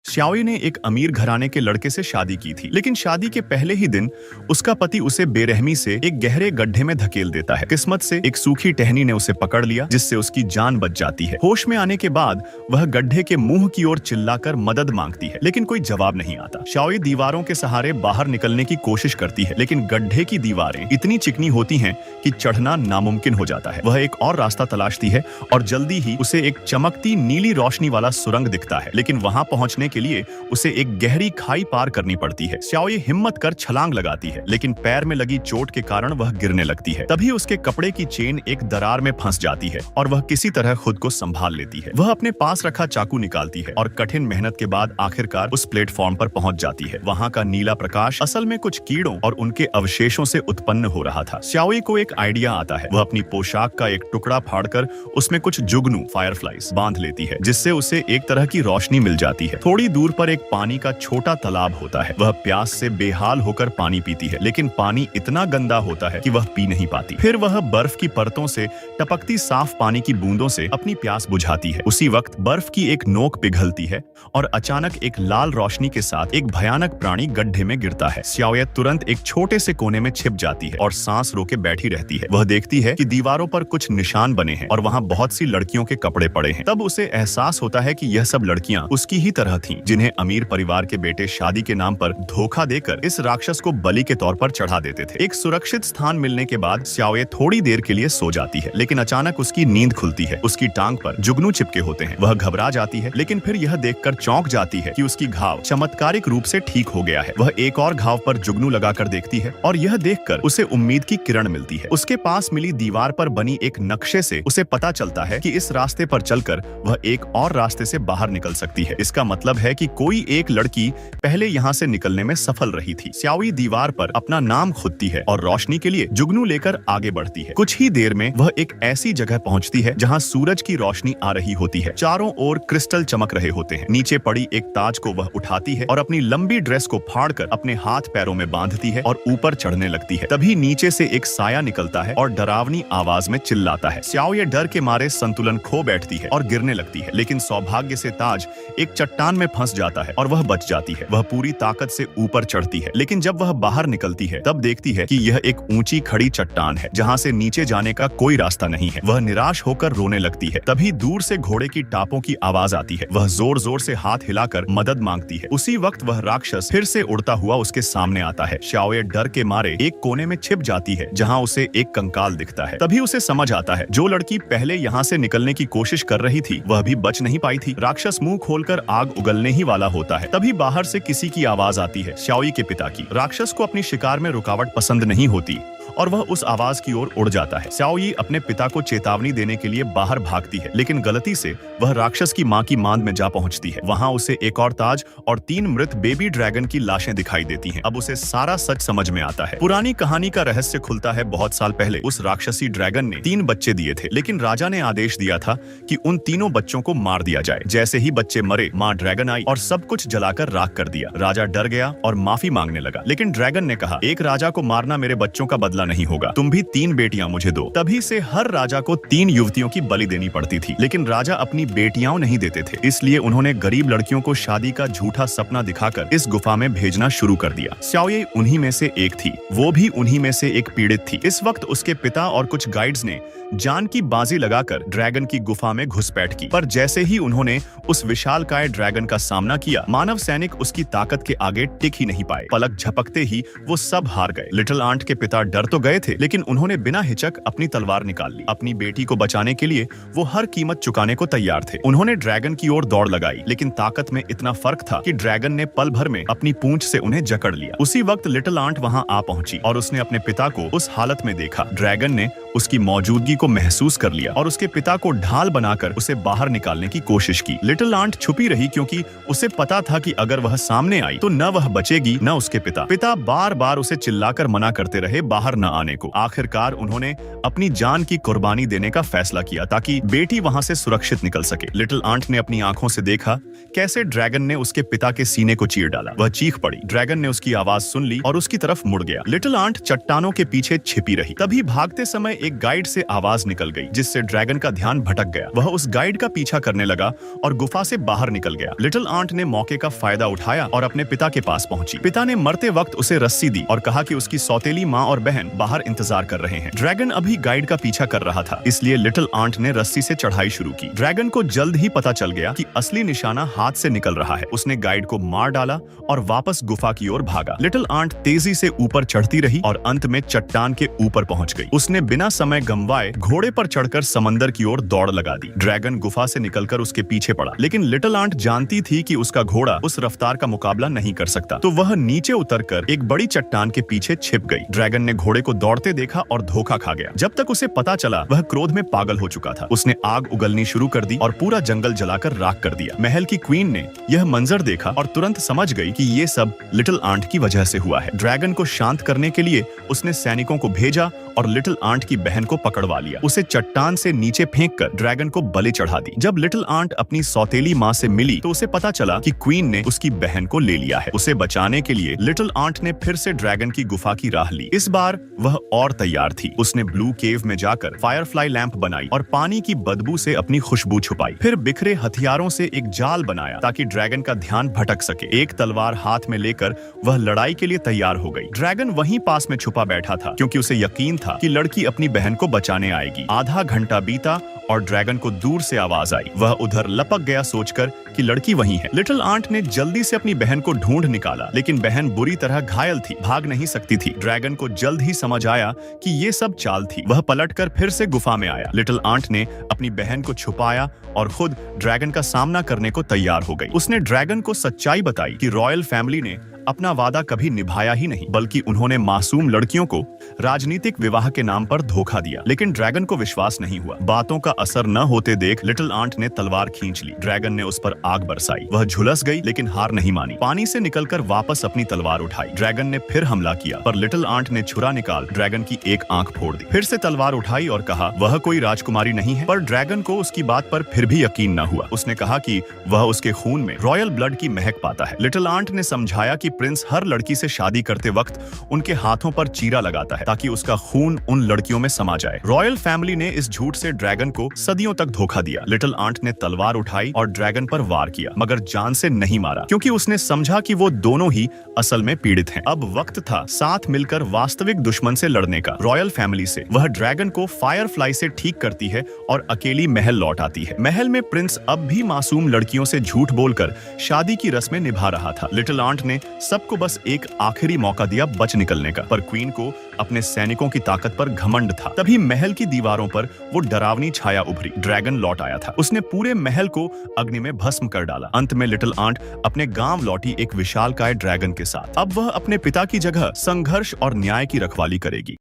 श्याओई ने एक अमीर घराने के लड़के से शादी की थी, लेकिन शादी के पहले ही दिन उसका पति उसे बेरहमी से एक गहरे गड्ढे में धकेल देता है। किस्मत से एक सूखी टहनी ने उसे पकड़ लिया, जिससे उसकी जान बच जाती है। होश में आने के बाद वह गड्ढे के मुंह की ओर चिल्लाकर मदद मांगती है, लेकिन कोई जवाब नहीं आता। श्याओई दीवारों के सहारे बाहर निकलने की कोशिश करती है, लेकिन गड्ढे की दीवारें इतनी चिकनी होती हैं कि चढ़ना नामुमकिन हो जाता है। वह एक और रास्ता तलाशती है और जल्दी ही उसे एक चमकती नीली रोशनी वाला सुरंग दिखता है, लेकिन वहां पहुंचने के लिए उसे एक गहरी खाई पार करनी पड़ती है। श्याओई हिम्मत कर छलांग लगाती है, लेकिन पैर में लगी चोट के कारण वह गिरने लगती है। तभी उसके कपड़े की चेन एक दरार में फंस जाती है और वह किसी तरह खुद को संभाल लेती है। वह अपने पास रखा चाकू निकालती है और कठिन मेहनत के बाद आखिरकार उस प्लेटफॉर्म पर पहुंच जाती है। वहां का नीला प्रकाश असल में कुछ कीड़ों और उनके अवशेषों से उत्पन्न हो रहा था। श्याओई को एक आइडिया आता है। वह अपनी पोशाक का एक टुकड़ा फाड़कर उसमें कुछ जुगनू फायरफ्लाइज बांध लेती है, जिससे उसे एक तरह की रोशनी मिल जाती है। थोड़ी दूर पर एक पानी का छोटा तालाब होता है। वह प्यास से बेहाल होकर पानी पीती है, लेकिन पानी इतना गंदा होता है कि वह पी नहीं पाती। फिर वह बर्फ की परतों से टपकती साफ पानी की बूंदों से अपनी प्यास बुझाती है। उसी वक्त बर्फ की एक नोक पिघलती है और अचानक एक लाल रोशनी के साथ एक भयानक प्राणी गड्ढे में गिरता है। श्याओई तुरंत एक छोटे से कोने में छिप जाती है और सांस रोके बैठी रहती है। वह देखती है कि दीवारों पर कुछ निशान बने हैं और वहां बहुत सी लड़कियों के कपड़े पड़े हैं। तब उसे एहसास होता है कि यह सब लड़कियां उसकी ही तरह थीं, जिन्हें अमीर परिवार के बेटे शादी के नाम पर धोखा देकर इस राक्षस को बलि के तौर पर चढ़ा देते थे। एक सुरक्षित स्थान मिलने के बाद श्याओई थोड़ी देर के लिए सो जाती है, लेकिन अचानक उसकी नींद खुलती है। उसकी टांग पर जुगनू चिपके होते हैं। वह घबरा जाती है, लेकिन फिर यह देखकर चौंक जाती है कि उसकी घाव चमत्कारिक रूप से ठीक हो गया है। वह एक और घाव पर जुगनू लगाकर देखती है और यह देखकर उसे उम्मीद की किरण मिलती है। उसके पास मिली दीवार पर बनी एक नक्शे से उसे पता चलता है कि इस रास्ते पर चलकर वह एक और रास्ते से बाहर निकल सकती है। इसका मतलब है कि कोई एक लड़की पहले यहाँ से निकलने में सफल रही थी। श्याओई दीवार पर अपना नाम खुदती है और रोशनी के लिए जुगनू लेकर आगे बढ़ती है। कुछ ही देर में वह एक ऐसी जगह पहुँचती है जहाँ सूरज की रोशनी आ रही होती है। चारों ओर क्रिस्टल चमक रहे होते हैं। नीचे पड़ी एक ताज को वह उठाती है और अपनी लंबी ड्रेस को फाड़कर अपने हाथ पैरों में बांधती है और ऊपर चढ़ने लगती है। तभी नीचे से एक साया निकलता है और डरावनी आवाज में चिल्लाता है। श्याओई डर के मारे संतुलन खो बैठती है और गिरने लगती है, लेकिन सौभाग्य से ताज एक चट्टान में फंस जाता है और वह बच जाती है। वह पूरी ताकत से ऊपर चढ़ती है, लेकिन जब वह बाहर निकलती है तब देखती है कि यह एक ऊंची खड़ी चट्टान है, जहां से नीचे जाने का कोई रास्ता नहीं है। वह निराश होकर रोने लगती है। तभी दूर से घोड़े की टापों की आवाज आती है। वह जोर जोर से हाथ हिलाकर मदद मांगती है। उसी वक्त वह राक्षस फिर से उड़ता हुआ उसके सामने आता है। श्याओई डर के मारे एक कोने में छिप जाती है, जहाँ उसे एक कंकाल दिखता है। तभी उसे समझ आता है, जो लड़की पहले यहाँ से निकलने की कोशिश कर रही थी वह भी बच नहीं पाई थी। राक्षस मुंह खोलकर आग उगलने ही वाला होता है। तभी बाहर से किसी की आवाज आती है, श्याओई के पिता की। राक्षस को अपनी शिकार में रुकावट पसंद नहीं होती और वह उस आवाज की ओर उड़ जाता है। श्याओई अपने पिता को चेतावनी देने के लिए बाहर भागती है, लेकिन गलती से वह राक्षस की मां की मांद में जा पहुंचती है। वहां उसे एक और ताज और 3 मृत बेबी ड्रैगन की लाशें दिखाई देती हैं। अब उसे सारा सच समझ में आता है। पुरानी कहानी का रहस्य खुलता है। बहुत साल पहले उस राक्षसी ड्रैगन ने 3 बच्चे दिए थे, लेकिन राजा ने आदेश दिया था कि उन तीनों बच्चों को मार दिया जाए। जैसे ही बच्चे मरे, माँ ड्रैगन आई और सब कुछ जलाकर राख कर दिया। राजा डर गया और माफी मांगने लगा, लेकिन ड्रैगन ने कहा, एक राजा को मारना मेरे बच्चों का बदला नहीं होगा। तुम भी 3 बेटियां मुझे दो। तभी से हर राजा को 3 युवतियों की बलि देनी पड़ती थी, लेकिन राजा अपनी बेटियां नहीं देते थे। इसलिए उन्होंने गरीब लड़कियों को शादी का झूठा सपना दिखाकर इस गुफा में भेजना शुरू कर दिया। श्याओई उन्हीं में से एक थी। वो भी उन्हीं में से एक पीड़ित थी। इस वक्त उसके पिता और कुछ गाइड्स ने जान की बाजी लगाकर ड्रैगन की गुफा में घुसपैठ की, पर जैसे ही उन्होंने उस विशालकाय ड्रैगन का सामना किया, मानव सैनिक उसकी ताकत के आगे टिक ही नहीं पाए। पलक झपकते ही वो सब हार गए। लिटिल आंट के पिता डर तो गए थे, लेकिन उन्होंने बिना हिचक अपनी तलवार निकाल ली। अपनी बेटी को बचाने के लिए वो हर कीमत चुकाने को तैयार थे। उन्होंने ड्रैगन की ओर दौड़ लगाई, लेकिन ताकत में इतना फर्क था कि ड्रैगन ने पल भर में अपनी पूंछ से उन्हें जकड़ लिया। उसी वक्त लिटिल आंट वहां आ पहुंची और उसने अपने पिता को उस हालत में देखा। ड्रैगन ने उसकी मौजूदगी को महसूस कर लिया और उसके पिता को ढाल बनाकर उसे बाहर निकालने की कोशिश की। लिटिल आंट छुपी रही, क्योंकि उसे पता था कि अगर वह सामने आई तो न वह बचेगी न उसके पिता बार बार उसे चिल्लाकर मना करते रहे बाहर न आने को। आखिरकार उन्होंने अपनी जान की कुर्बानी देने का फैसला किया ताकि बेटी वहां से सुरक्षित निकल सके। लिटिल आंट ने अपनी आंखों से देखा कैसे ड्रैगन ने उसके पिता के सीने को चीर डाला। वह चीख पड़ी। ड्रैगन ने उसकी आवाज सुन ली और उसकी तरफ मुड़ गया। लिटिल आंट चट्टानों के पीछे छिपी रही। तभी भागते समय एक गाइड से आवाज निकल गई, जिससे ड्रैगन का ध्यान भटक गया। वह उस गाइड का पीछा करने लगा और गुफा से बाहर निकल गया। लिटिल आंट ने मौके का फायदा उठाया और अपने पिता के पास पहुंची। पिता ने मरते वक्त उसे रस्सी दी और कहा कि उसकी सौतेली माँ और बहन बाहर इंतजार कर रहे हैं। ड्रैगन अभी गाइड का पीछा कर रहा था, इसलिए लिटिल आंट ने रस्सी से चढ़ाई शुरू की। ड्रैगन को जल्द ही पता चल गया कि असली निशाना हाथ से निकल रहा है। उसने गाइड को मार डाला और वापस गुफा की ओर भागा। लिटिल आंट तेजी से ऊपर चढ़ती रही और अंत में चट्टान के ऊपर पहुंच गई। उसने बिना समय गंवाए घोड़े पर चढ़कर समंदर की ओर दौड़ लगा दी। ड्रैगन गुफा से निकलकर उसके पीछे पड़ा, लेकिन लिटिल आंट जानती थी कि उसका घोड़ा उस रफ्तार का मुकाबला नहीं कर सकता, तो वह नीचे उतरकर एक बड़ी चट्टान के पीछे छिप गई। ड्रैगन ने घोड़े को दौड़ते देखा और धोखा खा गया। जब तक उसे पता चला, वह क्रोध में पागल हो चुका था। उसने आग उगलनी शुरू कर दी और पूरा जंगल जलाकर राख कर दिया। महल की क्वीन ने यह मंजर देखा और तुरंत समझ गई कि ये सब लिटिल आंट की वजह से हुआ है। ड्रैगन को शांत करने के लिए उसने सैनिकों को भेजा और लिटिल आंट की बहन को पकड़वा लिया। उसे चट्टान से नीचे फेंककर ड्रैगन को बलि चढ़ा दी। जब लिटिल आंट अपनी सौतेली माँ से मिली तो उसे पता चला कि क्वीन ने उसकी बहन को ले लिया है। उसे बचाने के लिए लिटिल आंट ने फिर से ड्रैगन की गुफा की राह ली। इस बार वह और तैयार थी। उसने ब्लू केव में जाकर फायरफ्लाई लैंप बनाई और पानी की बदबू से अपनी खुशबू छुपाई। फिर बिखरे हथियारों से एक जाल बनाया ताकि ड्रैगन का ध्यान भटक सके। एक तलवार हाथ में लेकर वह लड़ाई के लिए तैयार हो गई। ड्रैगन वहीं पास में छुपा बैठा था, क्योंकि उसे यकीन था कि लड़की अपनी बहन को बचाने आएगी। आधा घंटा बीता और ड्रैगन को दूर से आवाज आई। वह उधर लपक गया सोचकर कि लड़की वहीं है। लिटिल आंट ने जल्दी से अपनी बहन को ढूंढ निकाला, लेकिन बहन बुरी तरह घायल थी, भाग नहीं सकती थी। ड्रैगन को जल्द ही समझ आया कि ये सब चाल थी। वह पलटकर फिर से गुफा में आया। लिटिल आंट ने अपनी बहन को छुपाया और खुद ड्रैगन का सामना करने को तैयार हो गई। उसने ड्रैगन को सच्चाई बताई कि रॉयल फैमिली ने अपना वादा कभी निभाया ही नहीं, बल्कि उन्होंने मासूम लड़कियों को राजनीतिक विवाह के नाम पर धोखा दिया। लेकिन ड्रैगन को विश्वास नहीं हुआ। बातों का असर न होते देख लिटिल आंट ने तलवार खींच ली। ड्रैगन ने उस पर आग बरसाई। वह झुलस गई, लेकिन हार नहीं मानी। पानी से निकलकर वापस अपनी तलवार उठाई। ड्रैगन ने फिर हमला किया, पर लिटिल आंट ने छुरा निकाल ड्रैगन की एक आंख फोड़ दी। फिर से तलवार उठाई और कहा वह कोई राजकुमारी नहीं है, पर ड्रैगन को उसकी बात पर फिर भी यकीन न हुआ। उसने कहा कि वह उसके खून में रॉयल ब्लड की महक पाता है। लिटिल आंट ने समझाया कि प्रिंस हर लड़की से शादी करते वक्त उनके हाथों पर चीरा लगाता है, ताकि उसका खून उन लड़कियों में समा जाए। रॉयल फैमिली ने इस झूठ से ड्रैगन को सदियों तक धोखा दिया। लिटिल आंट ने तलवार उठाई और ड्रैगन पर वार किया, मगर जान से नहीं मारा, क्योंकि उसने समझा कि वो दोनों ही असल में पीड़ित हैं। अब वक्त था साथ मिलकर वास्तविक दुश्मन से लड़ने का। रॉयल फैमिली से वह ड्रैगन को फायरफ्लाई से ठीक करती है और अकेली महल लौट आती है। महल में प्रिंस अब भी मासूम लड़कियों से झूठ बोलकर शादी की रस्में निभा रहा था। लिटिल आंट ने सबको बस एक आखिरी मौका दिया बच निकलने का, पर क्वीन को अपने सैनिकों की ताकत पर घमंड था। तभी महल की दीवारों पर वो डरावनी छाया उभरी। ड्रैगन लौट आया था। उसने पूरे महल को अग्नि में भस्म कर डाला। अंत में लिटिल आंट अपने गांव लौटी एक विशालकाय ड्रैगन के साथ। अब वह अपने पिता की जगह संघर्ष और न्याय की रखवाली करेगी।